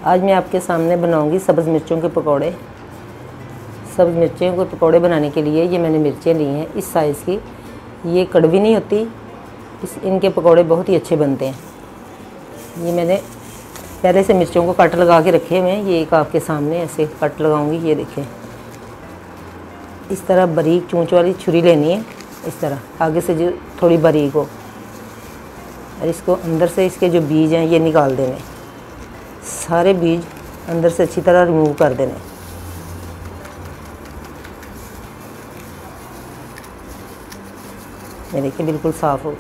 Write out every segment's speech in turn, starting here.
आज मैं आपके सामने बनाऊंगी सब्ज़ मिर्चों के पकौड़े। सब्ज़ मिर्चों के पकौड़े बनाने के लिए ये मैंने मिर्चें ली हैं इस साइज़ की। ये कड़वी नहीं होती, इनके पकौड़े बहुत ही अच्छे बनते हैं। ये मैंने पहले से मिर्चों को कट लगा के रखे हुए हैं। ये एक आपके सामने ऐसे कट लगाऊंगी। ये देखें, इस तरह बारीक चोंच वाली छुरी लेनी है, इस तरह आगे से जो थोड़ी बारीक हो, और इसको अंदर से इसके जो बीज हैं ये निकाल देने। सारे बीज अंदर से अच्छी तरह रिमूव कर देने। ये देखिए बिल्कुल साफ़ हो।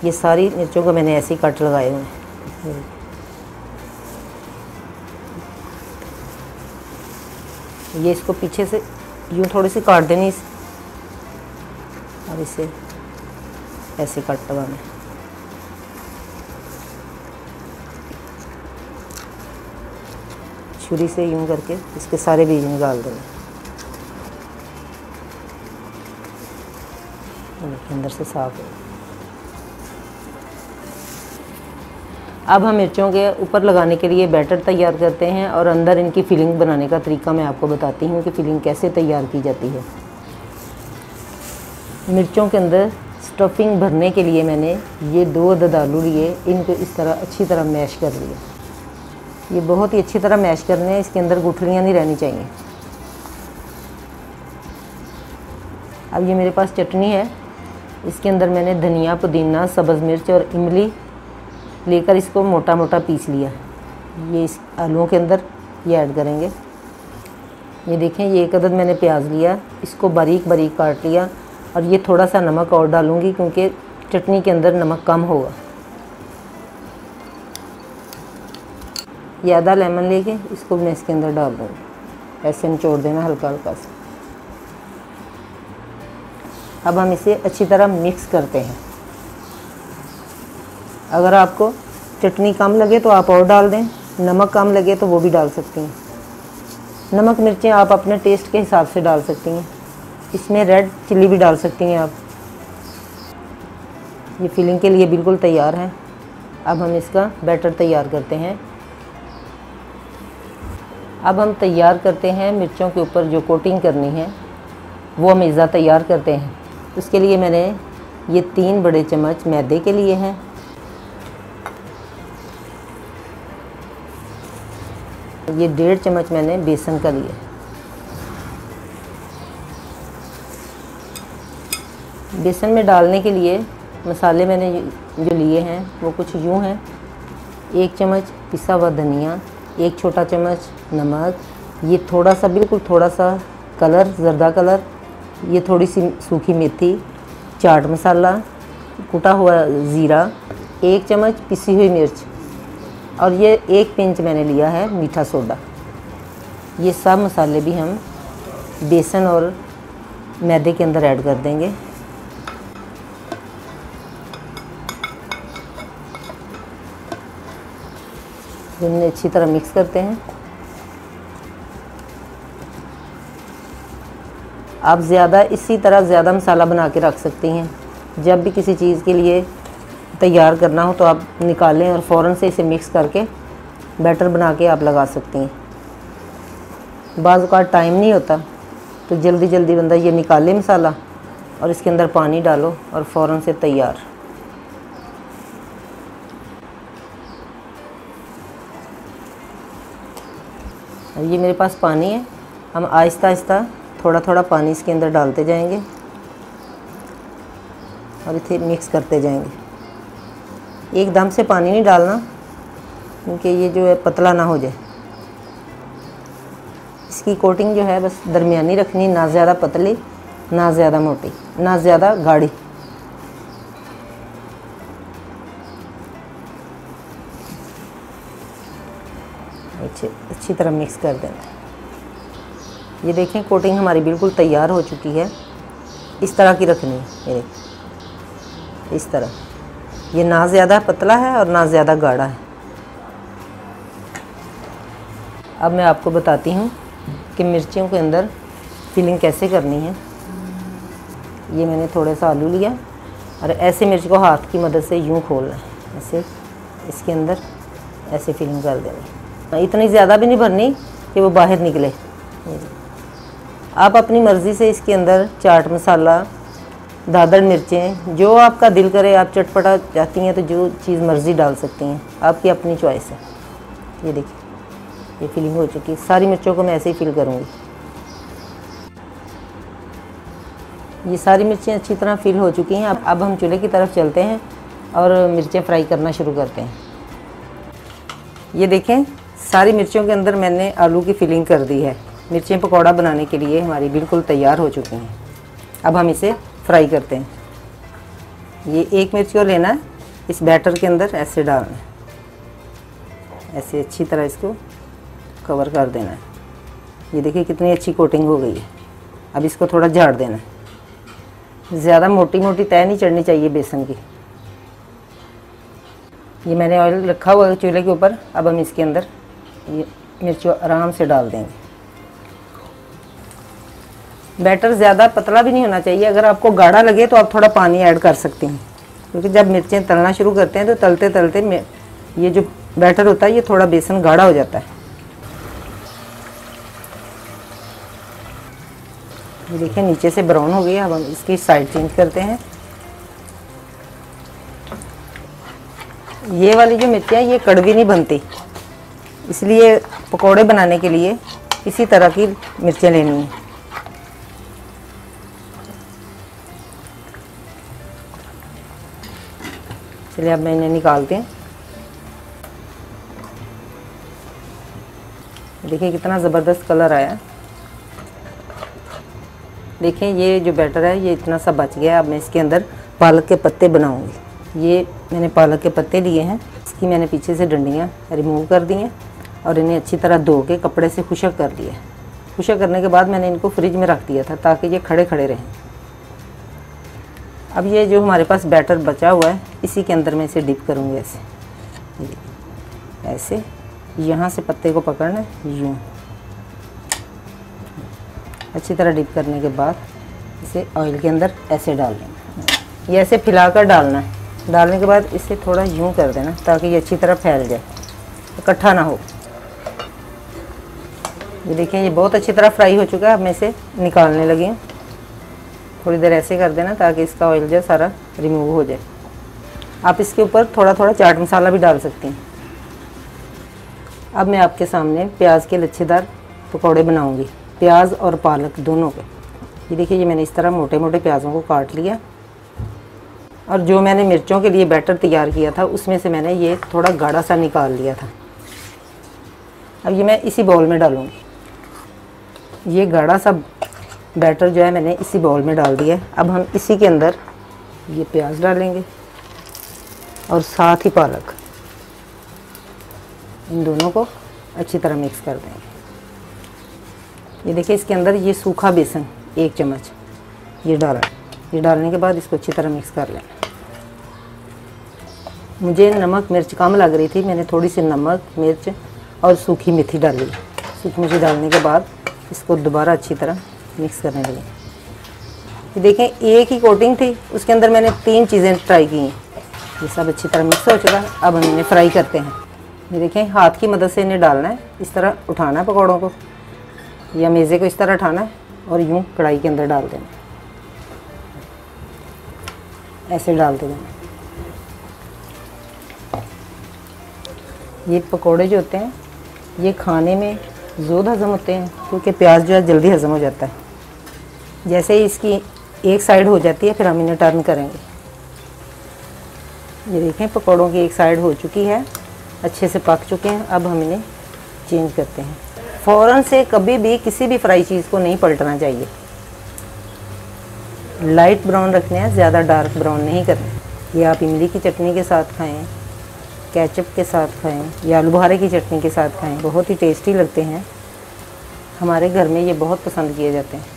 ये सारी मिर्चों को मैंने ऐसे ही कट लगाए हुए हैं। ये इसको पीछे से यूँ थोड़ी सी काट देनी और इसे ऐसे कट लगाना। छुरी से यूँ करके इसके सारे बीज निकाल देने। अंदर से साफ हो। अब हम मिर्चों के ऊपर लगाने के लिए बैटर तैयार करते हैं और अंदर इनकी फिलिंग बनाने का तरीका मैं आपको बताती हूँ कि फिलिंग कैसे तैयार की जाती है। मिर्चों के अंदर स्टफिंग भरने के लिए मैंने ये 2 अदद आलू लिए, इनको इस तरह अच्छी तरह मैश कर लिया। ये बहुत ही अच्छी तरह मैश करने हैं, इसके अंदर गुठलियाँ नहीं रहनी चाहिए। अब ये मेरे पास चटनी है, इसके अंदर मैंने धनिया, पुदीना, सब्ज़ मिर्च और इमली लेकर इसको मोटा मोटा पीस लिया। ये इस आलूओं के अंदर ये ऐड करेंगे। ये देखें, ये 1 अदद मैंने प्याज लिया, इसको बारीक बारीक काट लिया और ये थोड़ा सा नमक और डालूँगी क्योंकि चटनी के अंदर नमक कम होगा। ये आधा लेमन लेके इसको मैं इसके अंदर डाल दूँगी। ऐसे निचोड़ देना हल्का हल्का सा। अब हम इसे अच्छी तरह मिक्स करते हैं। अगर आपको चटनी कम लगे तो आप और डाल दें, नमक कम लगे तो वो भी डाल सकती हैं। नमक मिर्चें आप अपने टेस्ट के हिसाब से डाल सकती हैं। इसमें रेड चिल्ली भी डाल सकती हैं आप। ये फिलिंग के लिए बिल्कुल तैयार है। अब हम इसका बैटर तैयार करते हैं। अब हम तैयार करते हैं मिर्चों के ऊपर जो कोटिंग करनी है वो हम इज़ा तैयार करते हैं। उसके लिए मैंने ये 3 बड़े चम्मच मैदे के लिए हैं। ये 1.5 चम्मच मैंने बेसन का लिया। बेसन में डालने के लिए मसाले मैंने जो लिए हैं वो कुछ यूँ हैं। 1 चम्मच पिसा हुआ धनिया, 1 छोटा चम्मच नमक, ये थोड़ा सा बिल्कुल थोड़ा सा कलर, ज़र्दा कलर, ये थोड़ी सी सूखी मेथी, चाट मसाला, कुटा हुआ ज़ीरा, 1 चम्मच पिसी हुई मिर्च और ये 1 पिंच मैंने लिया है मीठा सोडा। ये सब मसाले भी हम बेसन और मैदे के अंदर ऐड कर देंगे। इन्हें अच्छी तरह मिक्स करते हैं। आप इसी तरह ज़्यादा मसाला बना के रख सकती हैं। जब भी किसी चीज़ के लिए तैयार करना हो तो आप निकालें और फ़ौरन से इसे मिक्स करके बैटर बना के आप लगा सकती हैं। बाज़ औक़ात टाइम नहीं होता तो जल्दी जल्दी बंदा ये निकाले मसाला और इसके अंदर पानी डालो और फ़ौरन से तैयार। ये मेरे पास पानी है, हम आहिस्ता आहिस्ता थोड़ा थोड़ा पानी इसके अंदर डालते जाएंगे और इसे मिक्स करते जाएंगे। एकदम से पानी नहीं डालना क्योंकि ये जो है पतला ना हो जाए। इसकी कोटिंग जो है बस दरमियानी रखनी, ना ज़्यादा पतली ना ज़्यादा मोटी ना ज़्यादा गाढ़ी। अच्छी तरह मिक्स कर देना। ये देखें कोटिंग हमारी बिल्कुल तैयार हो चुकी है। इस तरह की रखनी है, ये इस तरह। ये ना ज़्यादा पतला है और ना ज़्यादा गाढ़ा है। अब मैं आपको बताती हूँ कि मिर्चियों के अंदर फिलिंग कैसे करनी है। ये मैंने थोड़ा सा आलू लिया और ऐसे मिर्च को हाथ की मदद से यूँ खोलना है, ऐसे इसके अंदर ऐसे फिलिंग कर देनी। इतनी ज़्यादा भी नहीं भरनी कि वो बाहर निकले। आप अपनी मर्ज़ी से इसके अंदर चाट मसाला, दादड़ मिर्चें, जो आपका दिल करे, आप चटपटा चाहती हैं तो जो चीज़ मर्ज़ी डाल सकती हैं, आपकी अपनी चॉइस है। ये देखिए ये फिलिंग हो चुकी है। सारी मिर्चों को मैं ऐसे ही फिल करूँगी। ये सारी मिर्चें अच्छी तरह फिल हो चुकी हैं। अब हम चूल्हे की तरफ चलते हैं और मिर्चें फ्राई करना शुरू करते हैं। ये देखें सारी मिर्चों के अंदर मैंने आलू की फिलिंग कर दी है। मिर्चें पकौड़ा बनाने के लिए हमारी बिल्कुल तैयार हो चुकी हैं। अब हम इसे फ्राई करते हैं। ये एक मिर्च को लेना है, इस बैटर के अंदर ऐसे डालना है, ऐसे अच्छी तरह इसको कवर कर देना है। ये देखिए कितनी अच्छी कोटिंग हो गई है। अब इसको थोड़ा झाड़ देना है। ज़्यादा मोटी मोटी तय नहीं चढ़नी चाहिए बेसन की। ये मैंने ऑयल रखा हुआ है चूल्हे के ऊपर। अब हम इसके अंदर ये मिर्च आराम से डाल देंगे। बैटर ज़्यादा पतला भी नहीं होना चाहिए। अगर आपको गाढ़ा लगे तो आप थोड़ा पानी ऐड कर सकती हैं, क्योंकि जब मिर्चें तलना शुरू करते हैं तो तलते तलते ये जो बैटर होता है ये थोड़ा बेसन गाढ़ा हो जाता है। ये देखिए नीचे से ब्राउन हो गई। अब हम इसकी साइड चेंज करते हैं। ये वाली जो मिर्चियाँ ये कड़वी नहीं बनती, इसलिए पकोड़े बनाने के लिए इसी तरह की मिर्चें लेनी है। चलिए अब मैं इन्हें निकालते हैं। देखिए कितना ज़बरदस्त कलर आया। देखें ये जो बैटर है ये इतना सा बच गया। अब मैं इसके अंदर पालक के पत्ते बनाऊंगी। ये मैंने पालक के पत्ते लिए हैं। इसकी मैंने पीछे से डंडियाँ रिमूव कर दी हैं और इन्हें अच्छी तरह धो के कपड़े से खुशक कर लिया। खुशक करने के बाद मैंने इनको फ्रिज में रख दिया था ताकि ये खड़े खड़े रहें। अब ये जो हमारे पास बैटर बचा हुआ है इसी के अंदर मैं इसे डिप करूँगी। ऐसे यहाँ से पत्ते को पकड़ना है, यूँ अच्छी तरह डिप करने के बाद इसे ऑयल के अंदर ऐसे डाल देना। ये ऐसे फैलाकर डालना है। डालने के बाद इसे थोड़ा यूँ कर देना ताकि ये अच्छी तरह फैल जाए, इकट्ठा ना हो। ये देखिए ये बहुत अच्छी तरह फ्राई हो चुका है। अब मैं इसे निकालने लगी हूँ। थोड़ी देर ऐसे कर देना ताकि इसका ऑयल जो सारा रिमूव हो जाए। आप इसके ऊपर थोड़ा थोड़ा चाट मसाला भी डाल सकती हैं। अब मैं आपके सामने प्याज के लच्छेदार पकौड़े बनाऊंगी, प्याज और पालक दोनों के। ये देखिए ये मैंने इस तरह मोटे मोटे प्याज़ों को काट लिया और जो मैंने मिर्चों के लिए बैटर तैयार किया था उसमें से मैंने ये थोड़ा गाढ़ा सा निकाल लिया था। अब ये मैं इसी बाउल में डालूँगी। ये गाढ़ा सा बैटर जो है मैंने इसी बाउल में डाल दिया है। अब हम इसी के अंदर ये प्याज डालेंगे और साथ ही पालक, इन दोनों को अच्छी तरह मिक्स कर देंगे। ये देखिए इसके अंदर ये सूखा बेसन 1 चम्मच ये डाला। ये डालने के बाद इसको अच्छी तरह मिक्स कर लेना। मुझे नमक मिर्च कम लग रही थी, मैंने थोड़ी सी नमक मिर्च और सूखी मेथी डाली। सूखी मेथी डालने के बाद इसको दोबारा अच्छी तरह मिक्स करने लगे। ये देखें एक ही कोटिंग थी, उसके अंदर मैंने 3 चीज़ें ट्राई की। ये सब अच्छी तरह मिक्स हो चुका है। अब हम इन्हें फ्राई करते हैं। ये देखें हाथ की मदद से इन्हें डालना है। इस तरह उठाना है पकौड़ों को या मेज़े को इस तरह उठाना है और यूँ कढ़ाई के अंदर डाल देना, ऐसे डालते देना। ये पकौड़े जो होते हैं ये खाने में ज़ोर हज़म होते हैं, क्योंकि प्याज जो है जल्दी हज़म हो जाता है। जैसे ही इसकी एक साइड हो जाती है फिर हम इन्हें टर्न करेंगे। ये देखें पकौड़ों की एक साइड हो चुकी है, अच्छे से पक चुके हैं। अब हम इन्हें चेंज करते हैं। फ़ौरन से कभी भी किसी भी फ्राई चीज़ को नहीं पलटना चाहिए। लाइट ब्राउन रखने हैं, ज़्यादा डार्क ब्राउन नहीं करने। ये आप इमली की चटनी के साथ खाएं, केचप के साथ खाएं या आलू बुखारे की चटनी के साथ खाएं, बहुत ही टेस्टी लगते हैं। हमारे घर में ये बहुत पसंद किए जाते हैं।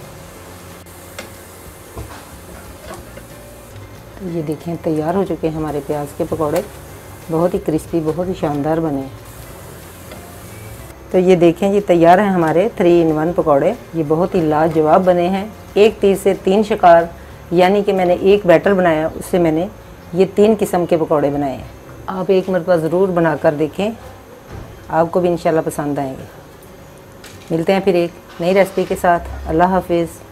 तो ये देखें तैयार हो चुके हैं हमारे प्याज के पकौड़े, बहुत ही क्रिस्पी, बहुत ही शानदार बने। तो ये देखें ये तैयार हैं हमारे 3 in 1 पकौड़े। ये बहुत ही लाजवाब बने हैं। एक तीर से 3 शिकार, यानी कि मैंने एक बैटर बनाया उससे मैंने ये 3 किस्म के पकौड़े बनाए हैं। आप एक मरतबा ज़रूर बनाकर देखें, आपको भी इंशाल्लाह पसंद आएंगे। मिलते हैं फिर एक नई रेसिपी के साथ। अल्लाह हाफिज़।